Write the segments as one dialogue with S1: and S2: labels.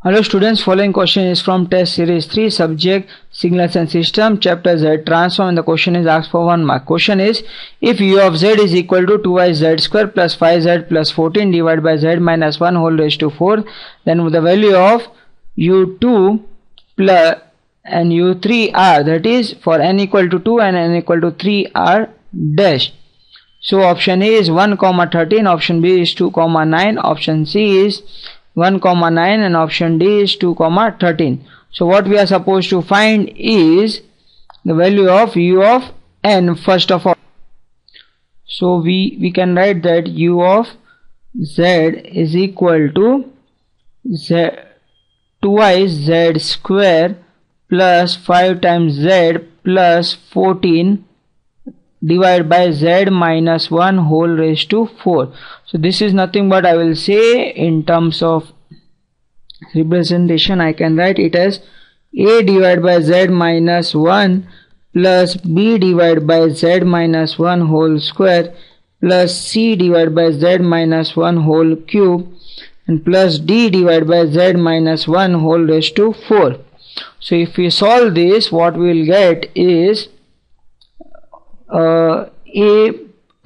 S1: Hello students, following question is from test series 3, subject signals and system, chapter Z transform, and the question is asked for 1 mark. Question is, if u of z is equal to 2yz square plus 5z plus 14 divided by z minus 1 whole raised to 4, then the value of u2 plus and u3 are, that is for n equal to 2 and n equal to 3 are dash. So option A is 1 comma 13, option B is 2 comma 9, option C is 1 comma 9 and option D is 2 comma 13. So what we are supposed to find is the value of u of n first of all. So we can write that u of z is equal to z 2y z square plus 5 times z plus 14 divided by z minus 1 whole raised to 4. So this is nothing but, I will say in terms of representation, I can write it as a divided by z minus 1 plus b divided by z minus 1 whole square plus c divided by z minus 1 whole cube and plus d divided by z minus 1 whole raised to 4. So if we solve this, what we will get is a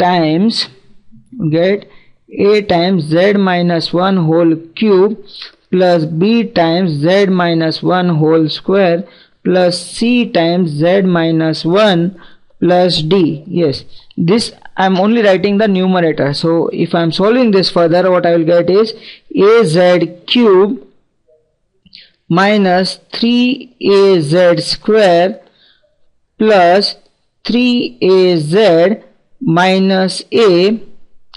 S1: times z minus 1 whole cube plus b times z minus 1 whole square plus c times z minus 1 plus d. Yes, this I am only writing the numerator. So if I am solving this further, what I will get is az cube minus 3az square plus 3az minus a,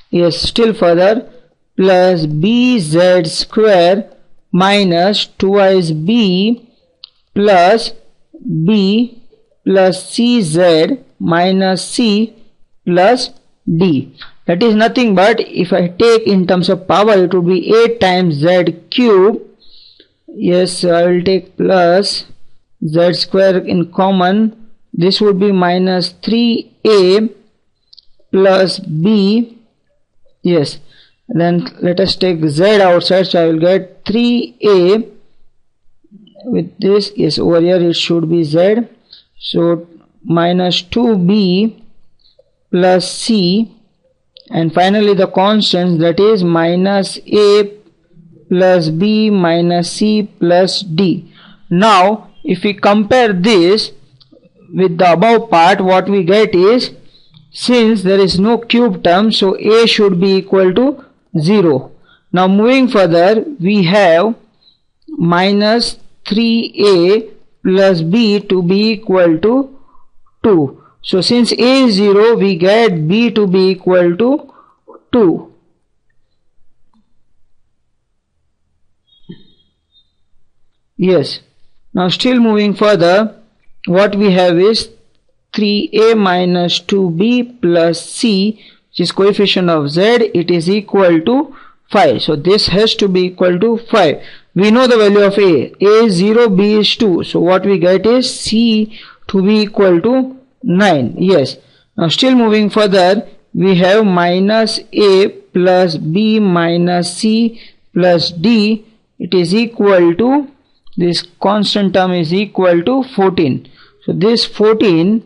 S1: yes, still further, plus bz square minus 2yb plus b plus cz minus c plus d. That is nothing but, if I take in terms of power, it will be 8 times z cube. Yes, I will take plus z square in common. This would be minus 3a plus b. Yes, then let us take z outside, so I will get 3a with this. Yes, over here it should be z, so minus 2b plus c, and finally the constants, that is minus a plus b minus c plus d. Now if we compare this with the above part, what we get is, since there is no cube term, so a should be equal to 0. Now moving further, we have minus 3a plus b to be equal to 2. So since a is 0, we get b to be equal to 2. Yes. Now still moving further, what we have is 3a minus 2b plus c, which is coefficient of z, it is equal to 5. So this has to be equal to 5. We know the value of a is 0, b is 2. So what we get is c to be equal to 9. Yes. Now still moving further, we have minus a plus b minus c plus d, it is equal to, this constant term is equal to 14. So this 14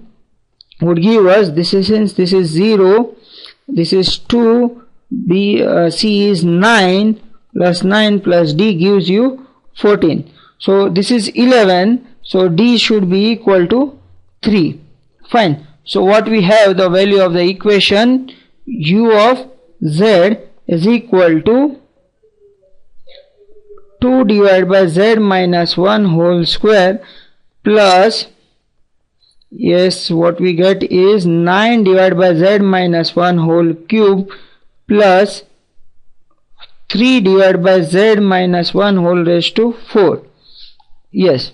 S1: would give us, this is, since this is 0, this is 2, b c is 9 plus 9 plus d gives you 14. So this is 11, so d should be equal to 3. Fine. So what we have, the value of the equation u of z is equal to 2 divided by z minus 1 whole square plus, yes, what we get is 9 divided by z minus 1 whole cube plus 3 divided by z minus 1 whole raised to 4. Yes.